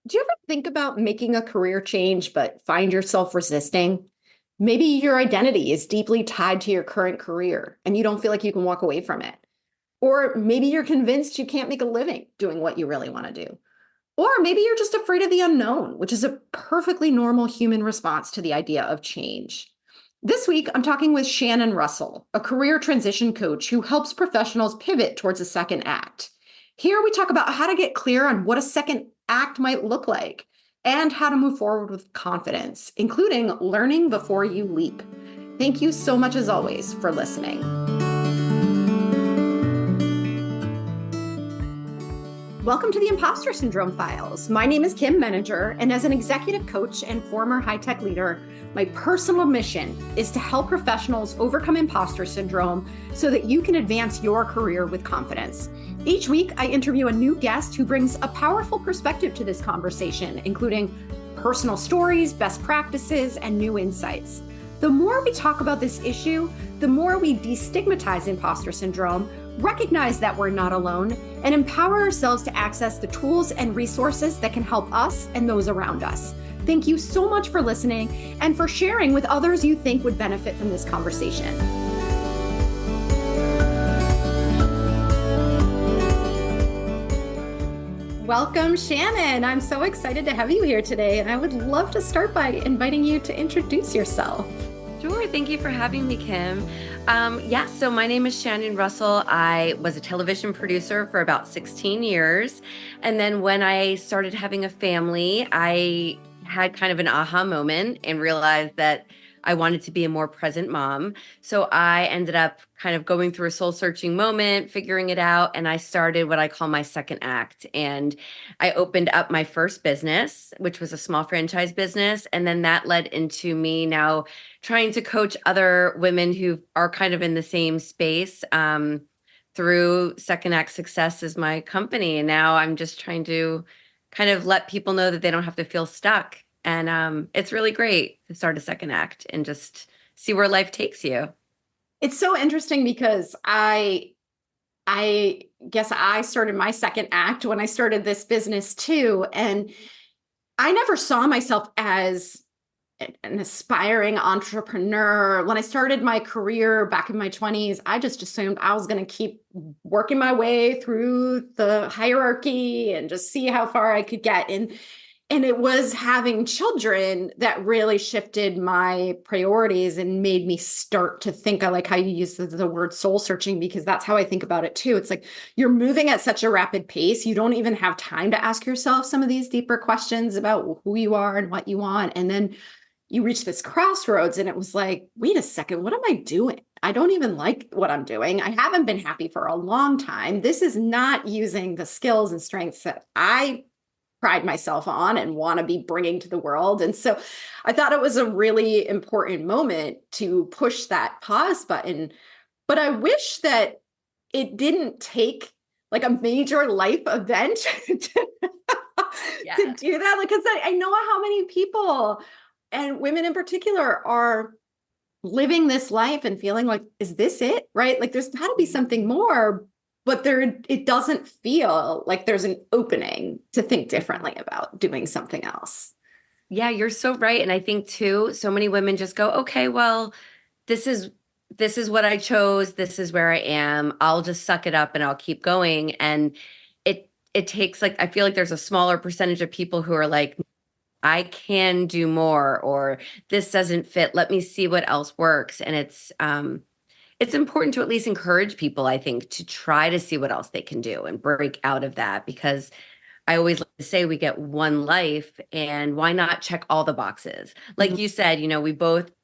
Do you ever think about making a career change but find yourself resisting? Maybe your identity is deeply tied to your current career and you don't feel like you can walk away from it. Or maybe you're convinced you can't make a living doing what you really want to do. Or maybe you're just afraid of the unknown, which is a perfectly normal human response to the idea of change. This week, I'm talking with Shannon Russell, a career transition coach who helps professionals pivot towards a second act. Here, we talk about how to get clear on what a second act might look like and how to move forward with confidence, including learning before you leap. Thank you so much, as always, for listening. Welcome to the Impostor Syndrome Files. My name is Kim Meninger, and as an executive coach and former high-tech leader, my personal mission is to help professionals overcome imposter syndrome so that you can advance your career with confidence. Each week, I interview a new guest who brings a powerful perspective to this conversation, including personal stories, best practices, and new insights. The more we talk about this issue, the more we destigmatize imposter syndrome, recognize that we're not alone, and empower ourselves to access the tools and resources that can help us and those around us. Thank you so much for listening and for sharing with others you think would benefit from this conversation. Welcome, Shannon. I'm so excited to have you here today, and I would love to start by inviting you to introduce yourself. Sure. Thank you for having me, Kim. So my name is Shannon Russell. I was a television producer for about 16 years. And then when I started having a family, I had kind of an aha moment and realized that I wanted to be a more present mom. So I ended up kind of going through a soul searching moment, figuring it out. And I started what I call my second act. And I opened up my first business, which was a small franchise business. And then that led into me now trying to coach other women who are kind of in the same space through Second Act Success as my company. And now I'm just trying to kind of let people know that they don't have to feel stuck. And it's really great to start a second act and just see where life takes you. It's so interesting because I guess I started my second act when I started this business too. And I never saw myself as an aspiring entrepreneur. When I started my career back in my 20s, I just assumed I was going to keep working my way through the hierarchy and just see how far I could get. And it was having children that really shifted my priorities and made me start to think. I like how you use the word soul searching, because that's how I think about it too. It's like you're moving at such a rapid pace. You don't even have time to ask yourself some of these deeper questions about who you are and what you want. And then you reach this crossroads and it was like, wait a second, what am I doing? I don't even like what I'm doing. I haven't been happy for a long time. This is not using the skills and strengths that I pride myself on and want to be bringing to the world. And so I thought it was a really important moment to push that pause button. But I wish that it didn't take like a major life event to do that. Because I know how many people, and women in particular, are living this life and feeling like, is this it? Right? Like there's got to be something more. But it doesn't feel like there's an opening to think differently about doing something else. Yeah, you're so right. And I think too, so many women just go, okay, well, this is what I chose. This is where I am. I'll just suck it up and I'll keep going. And it takes like, I feel like there's a smaller percentage of people who are like, I can do more, or this doesn't fit. Let me see what else works. And it's important to at least encourage people, I think, to try to see what else they can do and break out of that, because I always like to say we get one life, and why not check all the boxes? Like you said,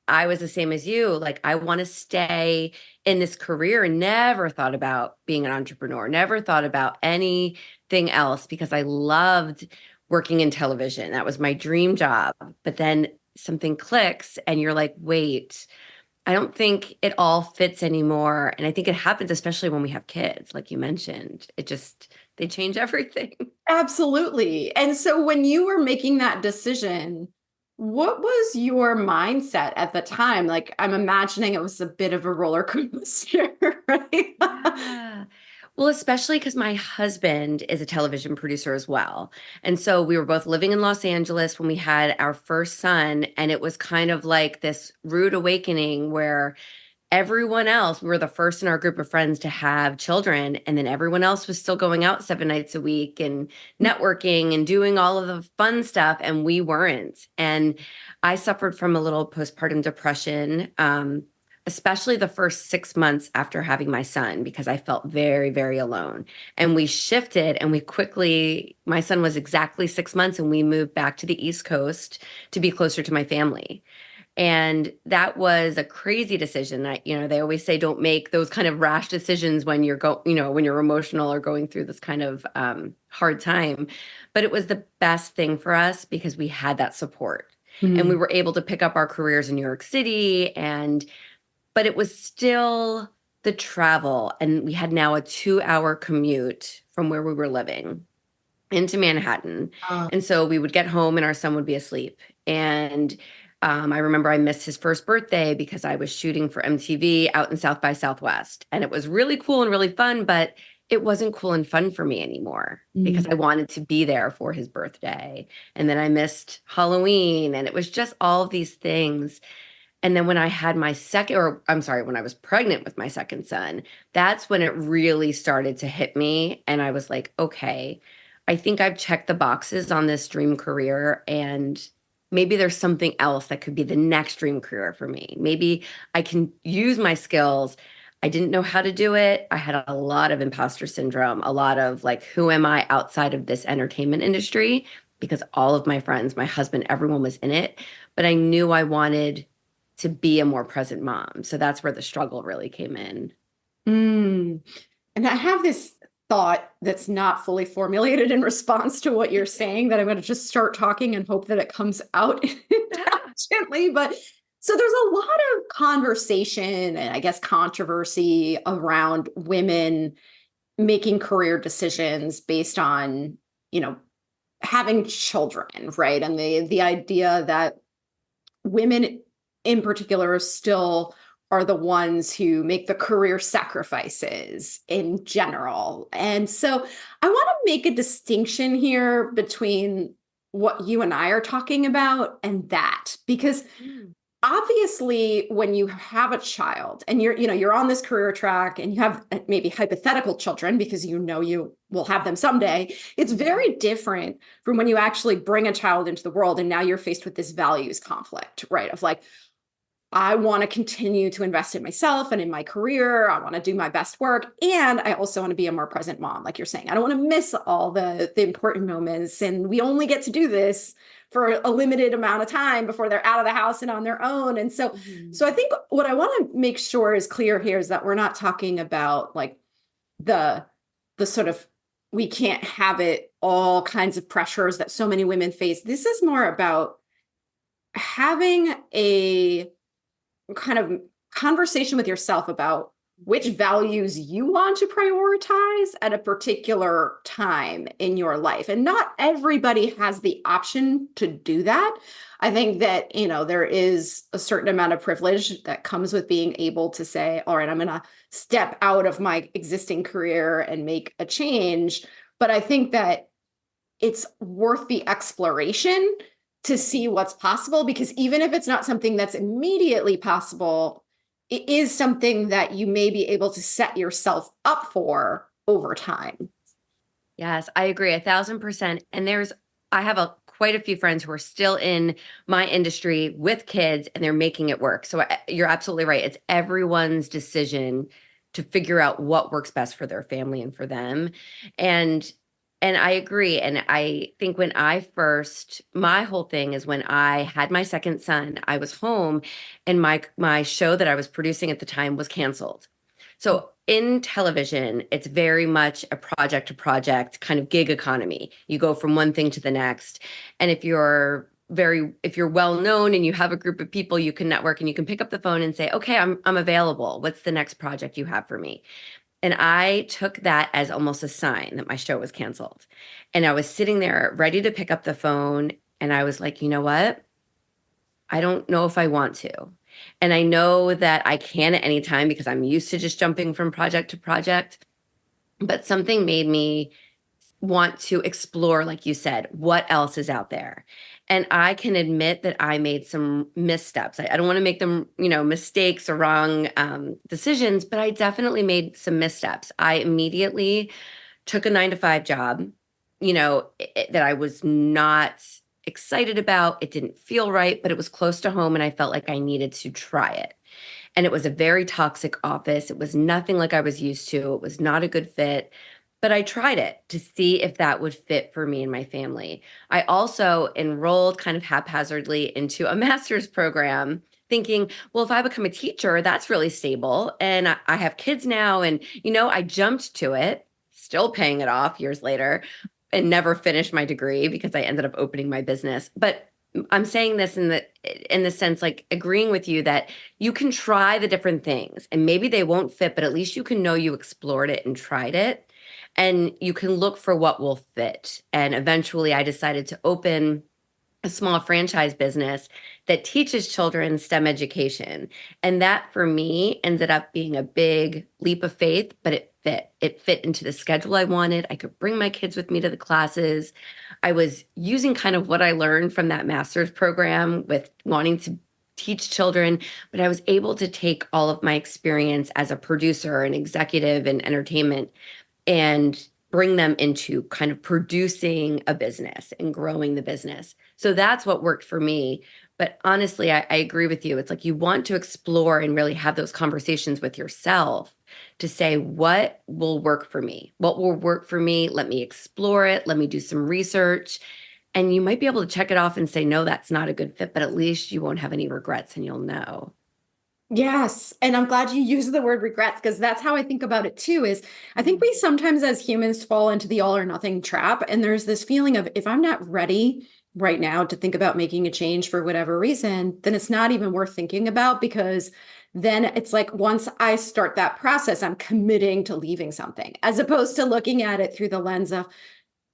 I was the same as you. Like, I want to stay in this career and never thought about being an entrepreneur, never thought about anything else, because I loved working in television. That was my dream job. But then something clicks and you're like, wait, I don't think it all fits anymore. And I think it happens, especially when we have kids, like you mentioned. They change everything. Absolutely. And so when you were making that decision, what was your mindset at the time? Like, I'm imagining it was a bit of a roller coaster, right? Yeah. Well, especially because my husband is a television producer as well. And so we were both living in Los Angeles when we had our first son. And it was kind of like this rude awakening where everyone else, we were the first in our group of friends to have children. And then everyone else was still going out 7 nights a week and networking and doing all of the fun stuff. And we weren't. And I suffered from a little postpartum depression, especially the first 6 months after having my son, because I felt very, very alone. And we shifted and we quickly, my son was exactly 6 months and we moved back to the East Coast to be closer to my family. And that was a crazy decision. They always say don't make those kind of rash decisions when when you're emotional or going through this kind of hard time. But it was the best thing for us because we had that support. And we Mm. were able to pick up our careers in New York City but it was still the travel. And we had now a 2 hour commute from where we were living into Manhattan. Uh, And so we would get home and our son would be asleep. And I remember I missed his first birthday because I was shooting for MTV out in South by Southwest. And it was really cool and really fun, but it wasn't cool and fun for me anymore because mm. I wanted to be there for his birthday. And then I missed Halloween. And it was just all of these things. And then when I had my second, or I'm sorry, when I was pregnant with my second son, that's when it really started to hit me. And I was like, okay, I think I've checked the boxes on this dream career. And maybe there's something else that could be the next dream career for me. Maybe I can use my skills. I didn't know how to do it. I had a lot of imposter syndrome, a lot of like, who am I outside of this entertainment industry? Because all of my friends, my husband, everyone was in it. But I knew I wanted to be a more present mom. So that's where the struggle really came in. Mm. And I have this thought that's not fully formulated in response to what you're saying that I'm going to just start talking and hope that it comes out intelligently. But so there's a lot of conversation and I guess controversy around women making career decisions based on, you know, having children, right? And the idea that women in particular still are the ones who make the career sacrifices in general. And so I want to make a distinction here between what you and I are talking about and that, because Mm. obviously when you have a child and you're on this career track and you have maybe hypothetical children because you will have them someday, it's Mhm. very different from when you actually bring a child into the world and now you're faced with this values conflict, right? Of like, I want to continue to invest in myself and in my career. I want to do my best work. And I also want to be a more present mom, like you're saying. I don't want to miss all the important moments. And we only get to do this for a limited amount of time before they're out of the house and on their own. And so I Mhm. think what I want to make sure is clear here is that we're not talking about like the the sort of we can't have it all kinds of pressures that so many women face. This is more about having a kind of conversation with yourself about which values you want to prioritize at a particular time in your life. And not everybody has the option to do that. I think that, there is a certain amount of privilege that comes with being able to say, all right, I'm going to step out of my existing career and make a change. But I think that it's worth the exploration to see what's possible because even if it's not something that's immediately possible, it is something that you may be able to set yourself up for over time. Yes, I agree 1,000%. And I have quite a few friends who are still in my industry with kids and they're making it work. So you're absolutely right. It's everyone's decision to figure out what works best for their family and for them. And and I agree. And I think my whole thing is when I had my second son, I was home and my show that I was producing at the time was canceled. So in television, it's very much a project to project kind of gig economy. You go from one thing to the next. And if you're well known and you have a group of people, you can network and you can pick up the phone and say, okay, I'm available. What's the next project you have for me? And I took that as almost a sign that my show was canceled. And I was sitting there ready to pick up the phone. And I was like, you know what? I don't know if I want to. And I know that I can at any time because I'm used to just jumping from project to project. but something made me want to explore, like you said, what else is out there. And I can admit that I made some missteps. I don't want to make them, mistakes or wrong decisions, but I definitely made some missteps. I immediately took a 9 to 5 job, that I was not excited about. It didn't feel right, but it was close to home and I felt like I needed to try it. And it was a very toxic office. It was nothing like I was used to. It was not a good fit, but I tried it to see if that would fit for me and my family. I also enrolled kind of haphazardly into a master's program, thinking, well, if I become a teacher, that's really stable. And I have kids now. And, I jumped to it, still paying it off years later, and never finished my degree because I ended up opening my business. But I'm saying this in the sense, like, agreeing with you that you can try the different things and maybe they won't fit, but at least you can know you explored it and tried it, and you can look for what will fit. And eventually I decided to open a small franchise business that teaches children STEM education. And that for me ended up being a big leap of faith, but it fit. It fit into the schedule I wanted. I could bring my kids with me to the classes. I was using kind of what I learned from that master's program with wanting to teach children, but I was able to take all of my experience as a producer and executive in entertainment and bring them into kind of producing a business and growing the business. So that's what worked for me. But honestly, I agree with you. It's like you want to explore and really have those conversations with yourself to say, what will work for me? What will work for me? Let me explore it. Let me do some research. And you might be able to check it off and say, no, that's not a good fit, but at least you won't have any regrets and you'll know. Yes. And I'm glad you use the word regrets because that's how I think about it too, is I think we sometimes as humans fall into the all or nothing trap. And there's this feeling of if I'm not ready right now to think about making a change for whatever reason, then it's not even worth thinking about because then it's like once I start that process, I'm committing to leaving something as opposed to looking at it through the lens of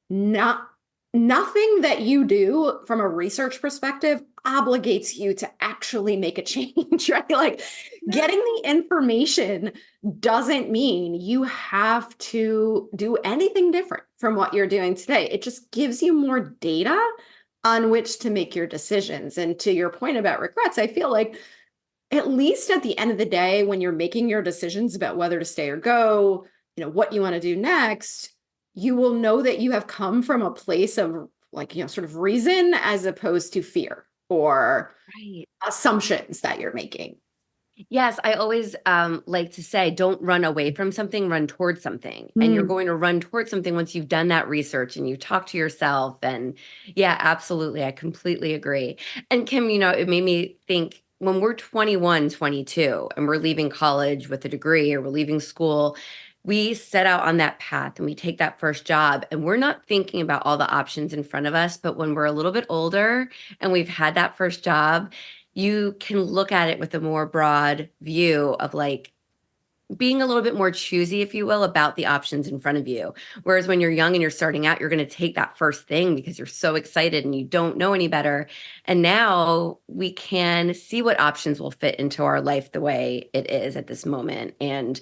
not nothing that you do from a research perspective obligates you to actually make a change, right? Like getting the information doesn't mean you have to do anything different from what you're doing today. It just gives you more data on which to make your decisions. And to your point about regrets, I feel like at least at the end of the day, when you're making your decisions about whether to stay or go, what you want to do next, you will know that you have come from a place of like, sort of reason as opposed to fear or Right. assumptions that you're making. Yes, I always like to say, don't run away from something, run towards something. And you're Mm. going to run towards something once you've done that research and you talk to yourself. And yeah, absolutely. I completely agree. And Kim, it made me think when we're 21, 22, and we're leaving college with a degree or we're leaving school, we set out on that path and we take that first job and we're not thinking about all the options in front of us. But when we're a little bit older and we've had that first job, you can look at it with a more broad view of like being a little bit more choosy, if you will, about the options in front of you. Whereas when you're young and you're starting out, you're going to take that first thing because you're so excited and you don't know any better. And now we can see what options will fit into our life the way it is at this moment and,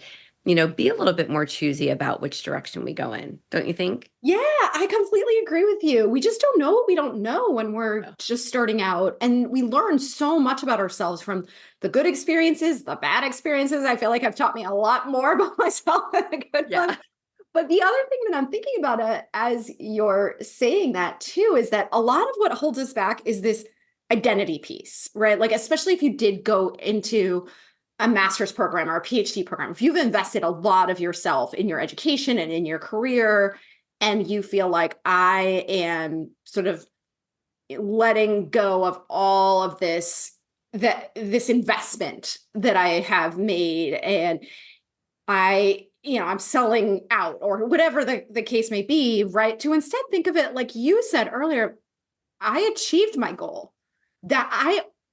be a little bit more choosy about which direction we go in. Don't you think? Yeah, I completely agree with you. We just don't know what we don't know when we're Yeah. just starting out. And we learn so much about ourselves from the good experiences, the bad experiences. I feel like have taught me a lot more about myself than the good ones. Yeah. But the other thing that I'm thinking about as you're saying that too is that a lot of what holds us back is this identity piece, right? Like, especially if you did go into a master's program or a PhD program, if you've invested a lot of yourself in your education and in your career, and you feel like I am sort of letting go of all of this investment that I have made and I'm selling out or whatever the case may be, right? To instead think of it like you said earlier, I achieved my goal. That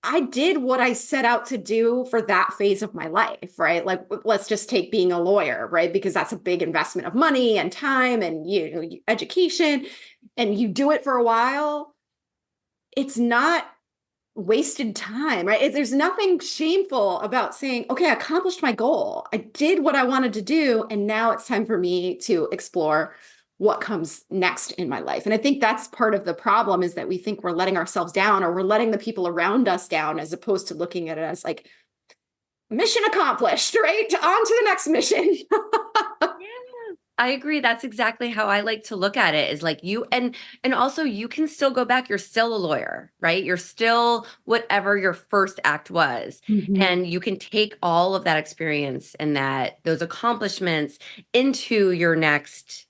I did what I set out to do for that phase of my life, right? Like let's just take being a lawyer, right? Because that's a big investment of money and time and education and you do it for a while. It's not wasted time, right? There's nothing shameful about saying, okay, I accomplished my goal. I did what I wanted to do. And now it's time for me to explore what comes next in my life. And I think that's part of the problem, is that we think we're letting ourselves down, or we're letting the people around us down, as opposed to looking at it as like, mission accomplished, right? On to the next mission. Yeah. I agree. That's exactly how I like to look at it, is like you, and also you can still go back. You're still a lawyer, right? You're still whatever your first act was. Mhm. And you can take all of that experience and that those accomplishments into your next,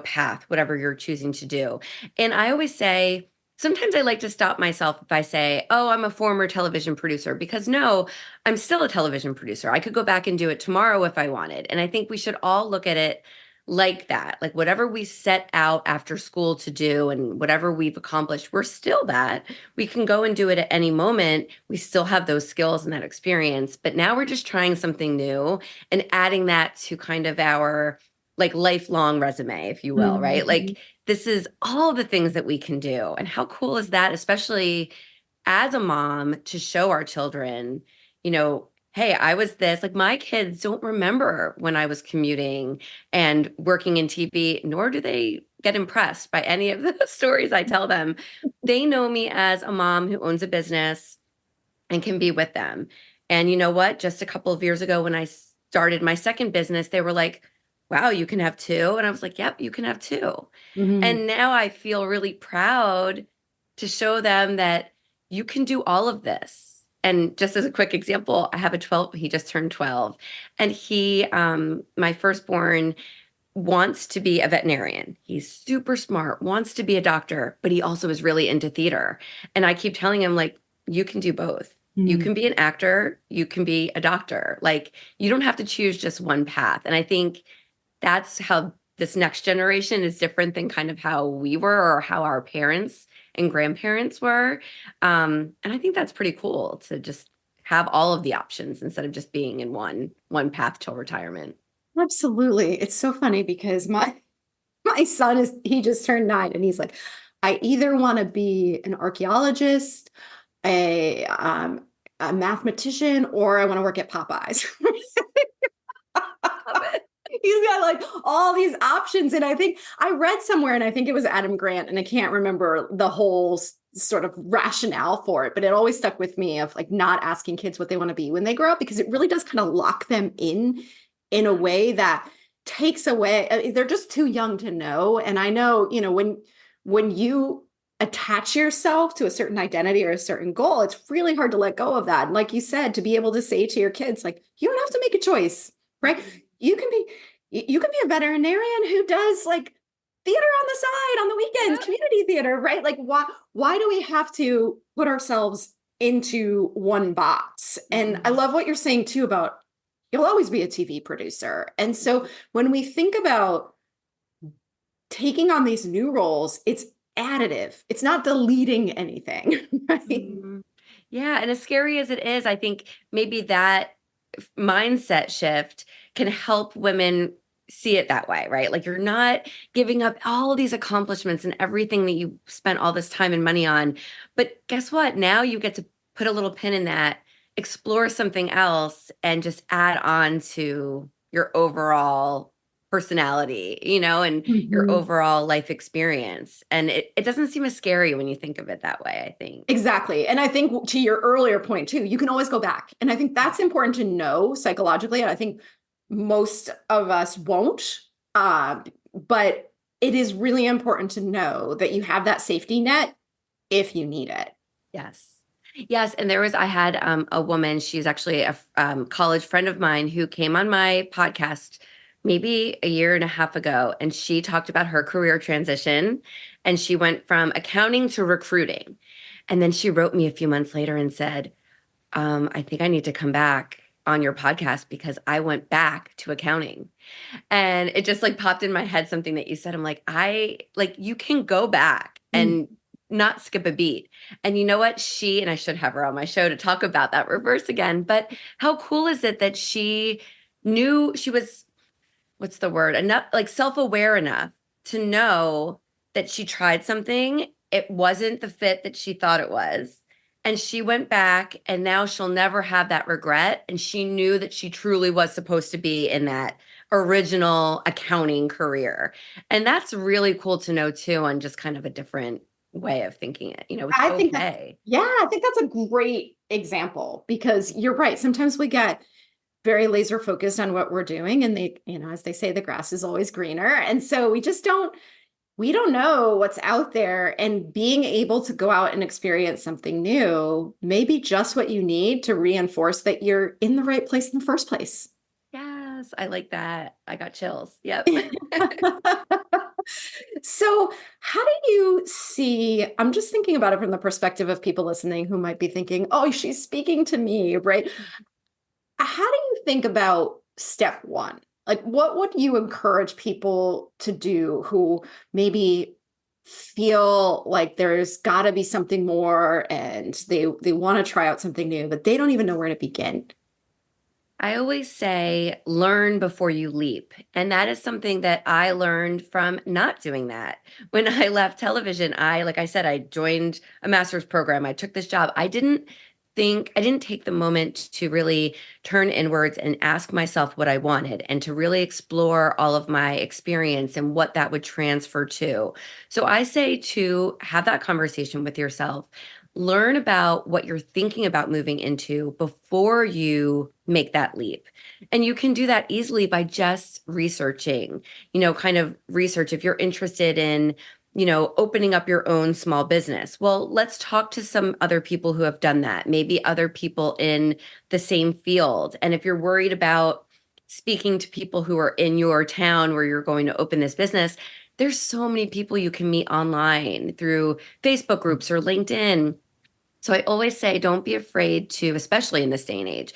path, whatever you're choosing to do. And I always say, sometimes I like to stop myself if I say, "Oh, I'm a former television producer," because no, I'm still a television producer. I could go back and do it tomorrow if I wanted. And I think we should all look at it like that. Like whatever we set out after school to do and whatever we've accomplished, we're still that. We can go and do it at any moment. We still have those skills and that experience. But now we're just trying something new and adding that to kind of our like lifelong resume, if you will, right? Mhm. Like this is all the things that we can do. And how cool is that, especially as a mom, to show our children, hey, I was this. Like my kids don't remember when I was commuting and working in TV, nor do they get impressed by any of the stories I tell them. They know me as a mom who owns a business and can be with them. And you know what? Just a couple of years ago, when I started my second business, they were like, wow, you can have two. And I was like, yep, you can have two. Mhm. And now I feel really proud to show them that you can do all of this. And just as a quick example, I have a 12, he just turned 12. And my firstborn, wants to be a veterinarian. He's super smart, wants to be a doctor, but he also is really into theater. And I keep telling him, like, you can do both. You Mhm. can be an actor, you can be a doctor. Like, you don't have to choose just one path. And I think that's how this next generation is different than kind of how we were or how our parents and grandparents were. And I think that's pretty cool to just have all of the options instead of just being in one path till retirement. Absolutely. It's so funny because my son he just turned 9, and he's like, I either want to be an archaeologist, a mathematician, or I want to work at Popeyes. Love it. He's got like all these options. And I think I read somewhere, and I think it was Adam Grant, and I can't remember the whole sort of rationale for it, but it always stuck with me, of like not asking kids what they want to be when they grow up, because it really does kind of lock them in a way that takes away, they're just too young to know. And I know, when you attach yourself to a certain identity or a certain goal, it's really hard to let go of that. And like you said, to be able to say to your kids, like, you don't have to make a choice, right? You can be you can be a veterinarian who does like theater on the side on the weekends, Yeah. community theater, right? Like why do we have to put ourselves into one box? And I Mhm. love what you're saying too about, you'll always be a TV producer. And so when we think about taking on these new roles, it's additive. It's not deleting anything, right? Mhm. Yeah, and as scary as it is, I think maybe that mindset shift can help women see it that way, right? Like you're not giving up all these accomplishments and everything that you spent all this time and money on. But guess what? Now you get to put a little pin in that, explore something else, and just add on to your overall personality, and your Mhm. overall life experience. And it doesn't seem as scary when you think of it that way, I think. Exactly. And I think to your earlier point too, you can always go back. And I think that's important to know psychologically. And I think most of us won't. But it is really important to know that you have that safety net if you need it. Yes. Yes, and I had a woman, she's actually a college friend of mine who came on my podcast maybe a year and a half ago, and she talked about her career transition, and she went from accounting to recruiting. And then she wrote me a few months later and said, I think I need to come back on your podcast because I went back to accounting. And it just like popped in my head something that you said. I'm like, you can go back Mm. and not skip a beat. And you know what? And I should have her on my show to talk about that reverse again. But how cool is it that she knew she was, what's the word? Enough, like self-aware enough to know that she tried something, it wasn't the fit that she thought it was. And she went back, and now she'll never have that regret. And she knew that she truly was supposed to be in that original accounting career. And that's really cool to know too, on just kind of a different way of thinking it. It's I think that, okay. yeah, I think that's a great example because you're right. Sometimes we get very laser focused on what we're doing and as they say, the grass is always greener. And so we don't know what's out there, and being able to go out and experience something new may be just what you need to reinforce that you're in the right place in the first place. Yes, I like that. I got chills. Yep. So, how do you see? I'm just thinking about it from the perspective of people listening who might be thinking, oh, she's speaking to me, right? How do you think about step one? Like, what would you encourage people to do who maybe feel like there's got to be something more and they want to try out something new, but they don't even know where to begin? I always say learn before you leap. And that is something that I learned from not doing that. When I left television, like I said, I joined a master's program. I took this job. I didn't take the moment to really turn inwards and ask myself what I wanted and to really explore all of my experience and what that would transfer to. So I say to have that conversation with yourself. Learn about what you're thinking about moving into before you make that leap. And you can do that easily by just researching, kind of research if you're interested in, opening up your own small business. Well, let's talk to some other people who have done that, maybe other people in the same field. And if you're worried about speaking to people who are in your town where you're going to open this business, there's so many people you can meet online through Facebook groups or LinkedIn. So I always say, don't be afraid to, especially in this day and age,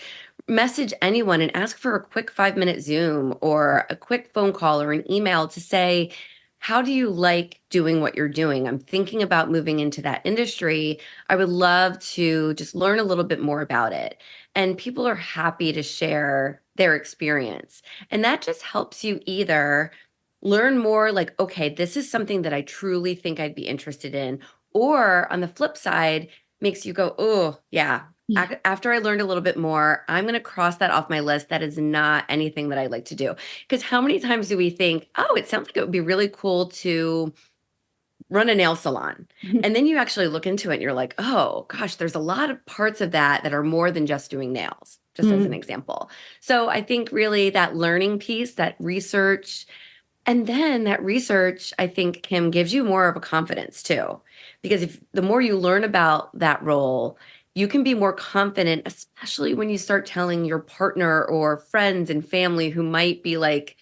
message anyone and ask for a quick 5-minute Zoom or a quick phone call or an email to say, how do you like doing what you're doing? I'm thinking about moving into that industry. I would love to just learn a little bit more about it. And people are happy to share their experience. And that just helps you either learn more like, okay, this is something that I truly think I'd be interested in. Or on the flip side, makes you go, oh, yeah. After I learned a little bit more, I'm going to cross that off my list. That is not anything that I like to do. Because how many times do we think, oh, it sounds like it would be really cool to run a nail salon? And then you actually look into it and you're like, oh, gosh, there's a lot of parts of that that are more than just doing nails, just as an Mm. example. So I think really that learning piece, that research, and then that research, I think, Kim, gives you more of a confidence too. Because if the more you learn about that role, you can be more confident, especially when you start telling your partner or friends and family who might be like,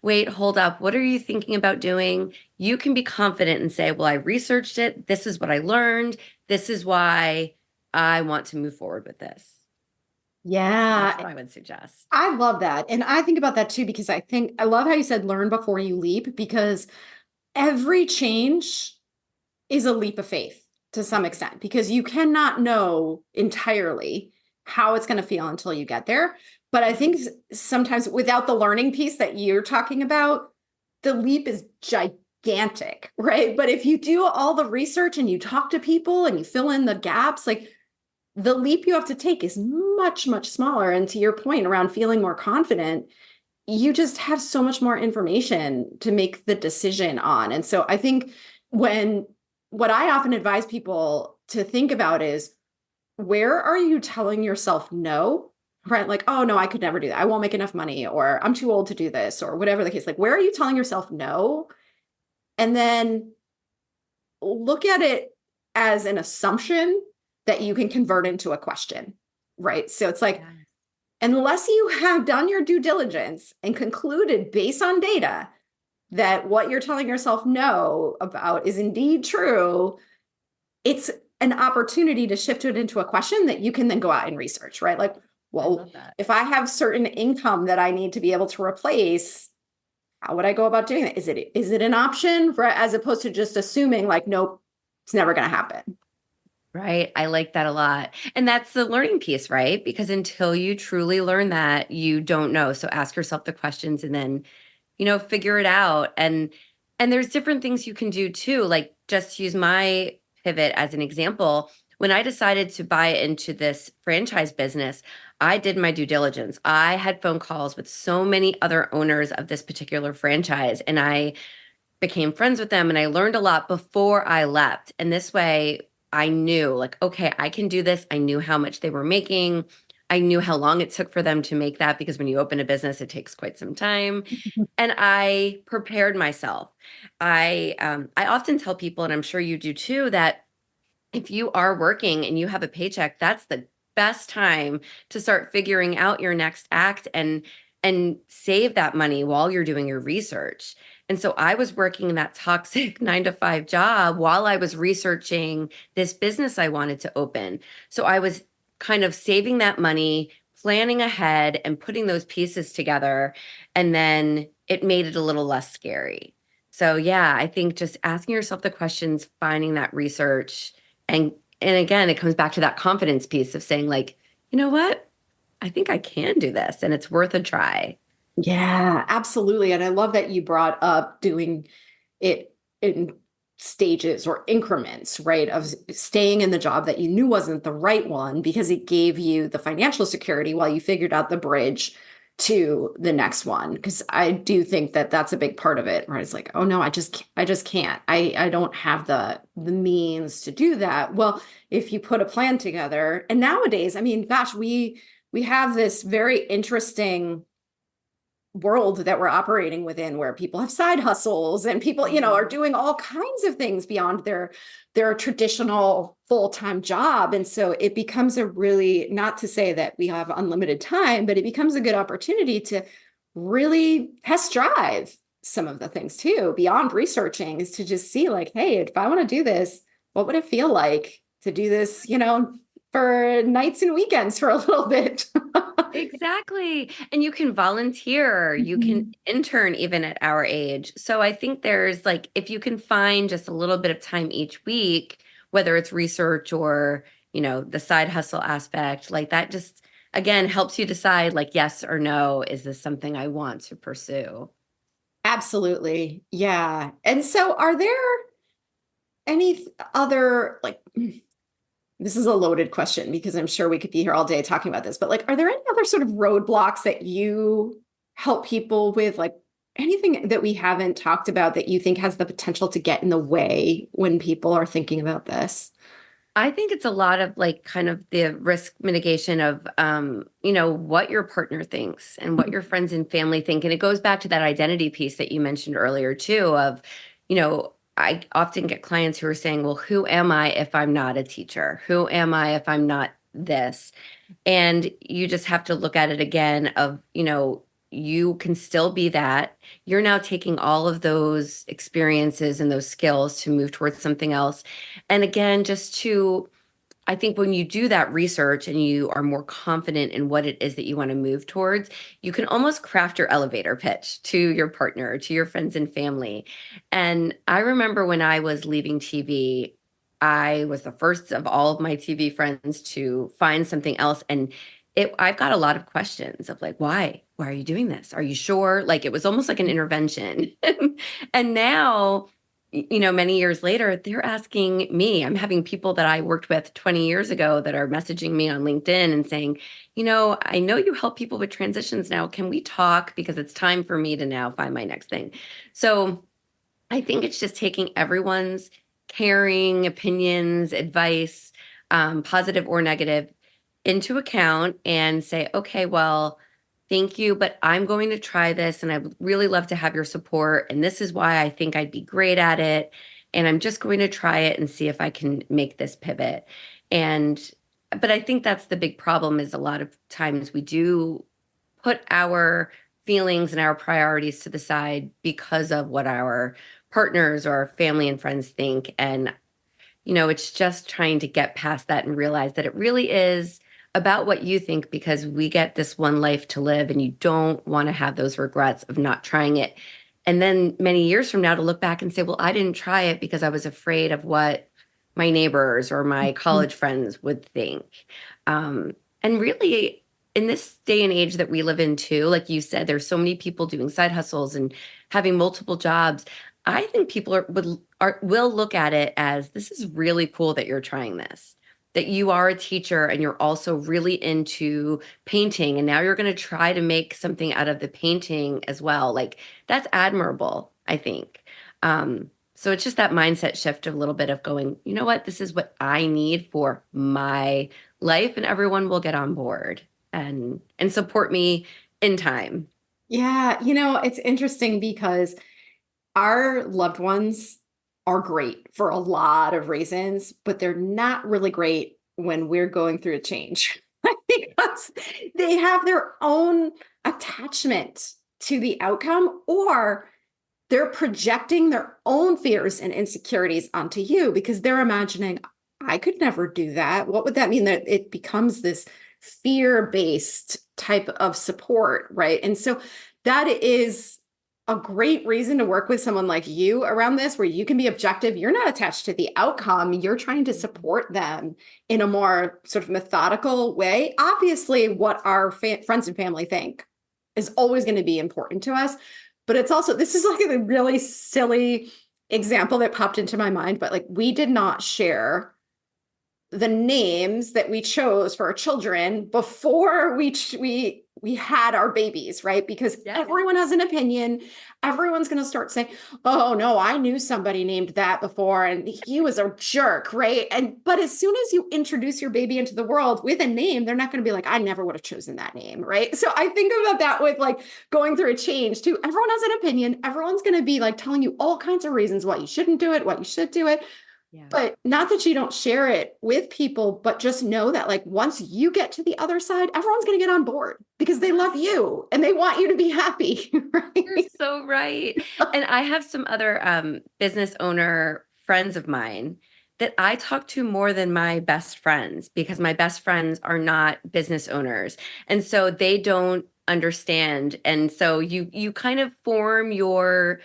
wait, hold up, what are you thinking about doing? You can be confident and say, well, I researched it. This is what I learned. This is why I want to move forward with this. So that's Yeah, what I would suggest. I love that. And I think about that too, because I love how you said learn before you leap, because every change is a leap of faith to some extent, because you cannot know entirely how it's going to feel until you get there. But I think sometimes without the learning piece that you're talking about, the leap is gigantic, right? But if you do all the research and you talk to people and you fill in the gaps, like the leap you have to take is much, much smaller. And to your point around feeling more confident, you just have so much more information to make the decision on. And so I think when what I often advise people to think about is, where are you telling yourself no? Right? Like, oh no, I could never do that. I won't make enough money, or I'm too old to do this, or whatever the case. Like, where are you telling yourself no? And then look at it as an assumption that you can convert into a question. Right. So it's like, Yeah. unless you have done your due diligence and concluded based on data that what you're telling yourself no about is indeed true, it's an opportunity to shift it into a question that you can then go out and research, right? Like, I well, love that. if I have certain income that I need to be able to replace, how would I go about doing that? Is it an option for, as opposed to just assuming like, nope, it's never going to happen. Right. I like that a lot. And that's the learning piece, right? Because until you truly learn that, you don't know. So ask yourself the questions and then, figure it out. And there's different things you can do too. Like just use my pivot as an example. when I decided to buy into this franchise business, I did my due diligence. I had phone calls with so many other owners of this particular franchise, and I became friends with them and I learned a lot before I left. And this way I knew, like, okay, I can do this. I knew how much they were making. I knew how long it took for them to make that because when you open a business, it takes quite some time. And I prepared myself. I often tell people, and I'm sure you do too, that if you are working and you have a paycheck, that's the best time to start figuring out your next act and save that money while you're doing your research. And so I was working that toxic 9 to 5 job while I was researching this business I wanted to open. So I was kind of saving that money, planning ahead and putting those pieces together. And then it made it a little less scary. So yeah, I think just asking yourself the questions, finding that research, and again, it comes back to that confidence piece of saying like, you know what? I think I can do this and it's worth a try. Yeah, absolutely. And I love that you brought up doing it in stages or increments, right? Of staying in the job that you knew wasn't the right one because it gave you the financial security while you figured out the bridge to the next one. Because I do think that that's a big part of it, right? It's like, oh no, I just can't. I don't have the means to do that. Well, if you put a plan together, and nowadays, I mean, gosh, we have this very interesting world that we're operating within where people have side hustles and people are doing all kinds of things beyond their traditional full-time job, and so it becomes a really, not to say that we have unlimited time, but it becomes a good opportunity to really test drive some of the things too beyond researching, is to just see like, hey, if I want to do this, what would it feel like to do this, for nights and weekends for a little bit. Exactly. And you can volunteer, you can Mhm. intern even at our age. So I think there's like, if you can find just a little bit of time each week, whether it's research or, the side hustle aspect, like that just, again, helps you decide like, yes or no, is this something I want to pursue? Absolutely. Yeah. And so are there any other, like, this is a loaded question because I'm sure we could be here all day talking about this, but like, are there any other sort of roadblocks that you help people with, like anything that we haven't talked about that you think has the potential to get in the way when people are thinking about this? I think it's a lot of like kind of the risk mitigation of what your partner thinks and what your friends and family think. And it goes back to that identity piece that you mentioned earlier too of, I often get clients who are saying, well, who am I if I'm not a teacher? Who am I if I'm not this? And you just have to look at it again of, you can still be that. You're now taking all of those experiences and those skills to move towards something else. And again, I think when you do that research and you are more confident in what it is that you want to move towards, you can almost craft your elevator pitch to your partner, to your friends and family. And I remember when I was leaving TV, I was the first of all of my TV friends to find something else. And I've got a lot of questions of like, why? Why are you doing this? Are you sure? Like it was almost like an intervention. And now, many years later, they're asking me. I'm having people that I worked with 20 years ago that are messaging me on LinkedIn and saying, I know you help people with transitions now. Can we talk? Because it's time for me to now find my next thing. So I think it's just taking everyone's caring opinions, advice, positive or negative, into account and say, okay, well, thank you, but I'm going to try this and I'd really love to have your support. And this is why I think I'd be great at it. And I'm just going to try it and see if I can make this pivot. And, but I think that's the big problem is a lot of times we do put our feelings and our priorities to the side because of what our partners or our family and friends think. And it's just trying to get past that and realize that it really is about what you think because we get this one life to live and you don't want to have those regrets of not trying it. And then many years from now to look back and say, well, I didn't try it because I was afraid of what my neighbors or my college friends would think. And really, in this day and age that we live in too, like you said, there's so many people doing side hustles and having multiple jobs. I think people will look at it as this is really cool that you're trying this. that you are a teacher and you're also really into painting, and now you're going to try to make something out of the painting as well. Like that's admirable, I think. So it's just that mindset shift of a little bit of going, you know what, this is what I need for my life, and everyone will get on board and support me in time. Yeah, it's interesting because our loved ones are great for a lot of reasons, but they're not really great when we're going through a change because they have their own attachment to the outcome, or they're projecting their own fears and insecurities onto you because they're imagining, I could never do that. What would that mean? That it becomes this fear-based type of support, right? And so that is a great reason to work with someone like you around this, where you can be objective. You're not attached to the outcome. You're trying to support them in a more sort of methodical way. Obviously, what our friends and family think is always going to be important to us. But it's also, this is like a really silly example that popped into my mind, but like we did not share the names that we chose for our children before we had our babies, right? Because Yeah. everyone has an opinion. Everyone's going to start saying, "Oh no, I knew somebody named that before and he was a jerk," right? And but as soon as you introduce your baby into the world with a name, they're not going to be like, "I never would have chosen that name," right? So I think about that with like going through a change too. Everyone has an opinion. Everyone's going to be like telling you all kinds of reasons why you shouldn't do it, why you should do it. Yeah. But not that you don't share it with people, but just know that like once you get to the other side, everyone's going to get on board because they love you and they want you to be happy, You're right? so right. And I have some other business owner friends of mine that I talk to more than my best friends because my best friends are not business owners. And so they don't understand. And so you kind of form your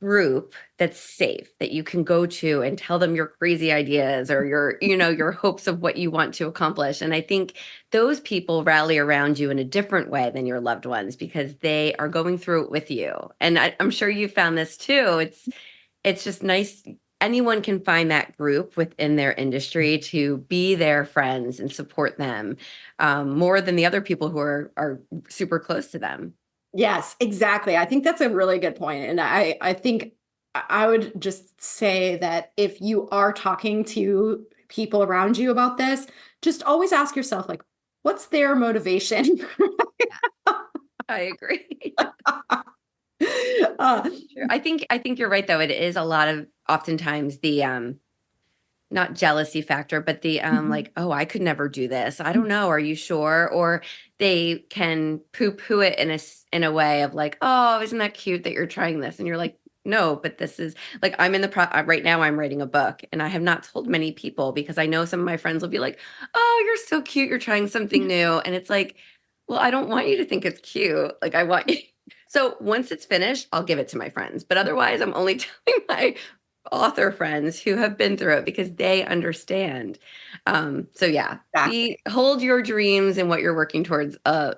group that's safe that you can go to and tell them your crazy ideas or your hopes of what you want to accomplish. And I think those people rally around you in a different way than your loved ones because they are going through it with you. And I'm sure you found this too. It's just nice. Anyone can find that group within their industry to be their friends and support them more than the other people who are super close to them. Yes, exactly. I think that's a really good point. And I think I would just say that if you are talking to people around you about this, just always ask yourself, like, what's their motivation? I agree. uh, Sure. I think you're right though. It is a lot of oftentimes the not jealousy factor, but the like, oh, I could never do this. I don't know. Are you sure? Or they can poo-poo it in a way of like, oh, isn't that cute that you're trying this? And you're like, no, but this is like I'm in the right now I'm writing a book and I have not told many people because I know some of my friends will be like, "Oh, you're so cute. You're trying something new." And it's like, "Well, I don't want you to think it's cute. Like I want you." So once it's finished, I'll give it to my friends. But otherwise, I'm only telling my author friends who have been through it because they understand. So yeah, exactly. be hold your dreams and what you're working towards a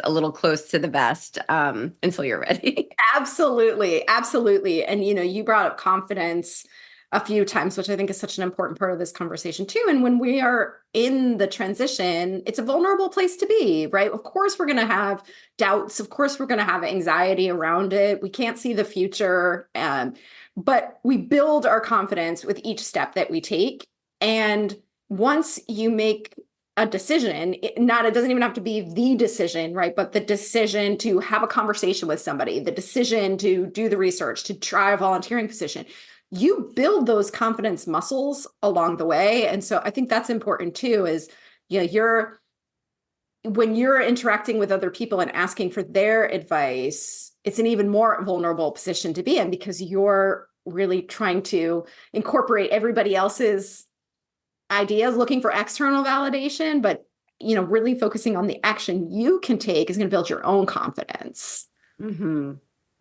little close to the vest until you're ready. Absolutely, absolutely. And you brought up confidence a few times, which I think is such an important part of this conversation too. And when we are in the transition, it's a vulnerable place to be, right? Of course, we're going to have doubts. Of course, we're going to have anxiety around it. We can't see the future. But we build our confidence with each step that we take. And once you make a decision, it doesn't even have to be the decision, right? But the decision to have a conversation with somebody, the decision to do the research, to try a volunteering position, you build those confidence muscles along the way. And so I think that's important too, is when you're interacting with other people and asking for their advice, it's an even more vulnerable position to be in because you're really trying to incorporate everybody else's ideas, looking for external validation, but really focusing on the action you can take is going to build your own confidence. Hmm.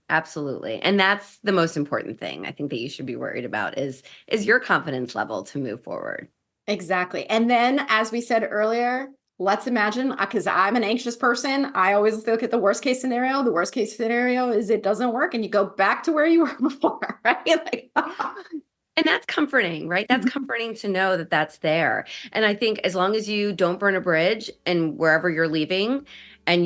Absolutely. And that's the most important thing I think that you should be worried about is your confidence level to move forward. Exactly. And then, as we said earlier, let's imagine, because I'm an anxious person, I always look at the worst case scenario. The worst case scenario is it doesn't work and you go back to where you were before, right? Like, Yeah. And that's comforting, right? That's Mhm. comforting to know that that's there. And I think as long as you don't burn a bridge and wherever you're leaving, and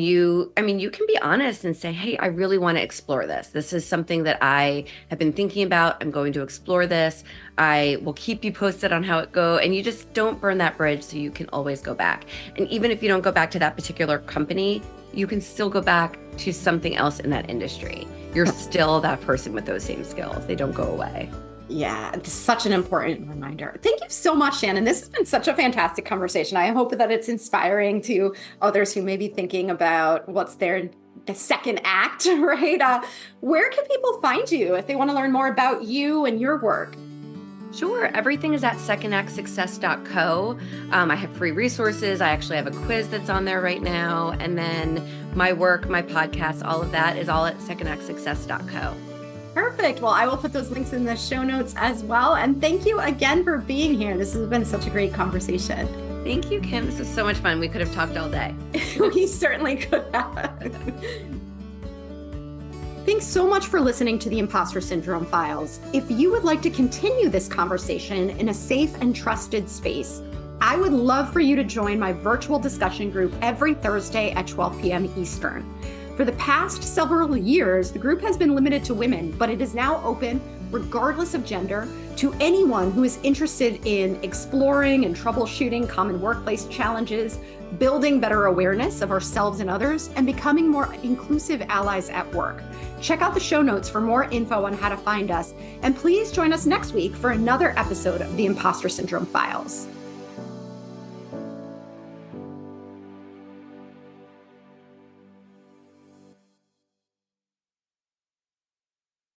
I mean, you can be honest and say, hey, I really want to explore this. This is something that I have been thinking about. I'm going to explore this. I will keep you posted on how it go. And you just don't burn that bridge so you can always go back. And even if you don't go back to that particular company, you can still go back to something else in that industry. You're still that person with those same skills. They don't go away. Yeah, it's such an important reminder. Thank you so much, Shannon. This has been such a fantastic conversation. I hope that it's inspiring to others who may be thinking about what's their the second act, right? Where can people find you if they want to learn more about you and your work? Sure. Everything is at secondactsuccess.co. I have free resources. I actually have a quiz that's on there right now. And then my work, my podcast, all of that is all at secondactsuccess.co. Perfect. Well, I will put those links in the show notes as well. And thank you again for being here. This has been such a great conversation. Thank you, Kim. This is so much fun. We could have talked all day. We certainly could have. Thanks so much for listening to the Imposter Syndrome Files. If you would like to continue this conversation in a safe and trusted space, I would love for you to join my virtual discussion group every Thursday at 12 p.m. Eastern. For the past several years, the group has been limited to women, but it is now open, regardless of gender, to anyone who is interested in exploring and troubleshooting common workplace challenges, building better awareness of ourselves and others, and becoming more inclusive allies at work. Check out the show notes for more info on how to find us, and please join us next week for another episode of the Imposter Syndrome Files.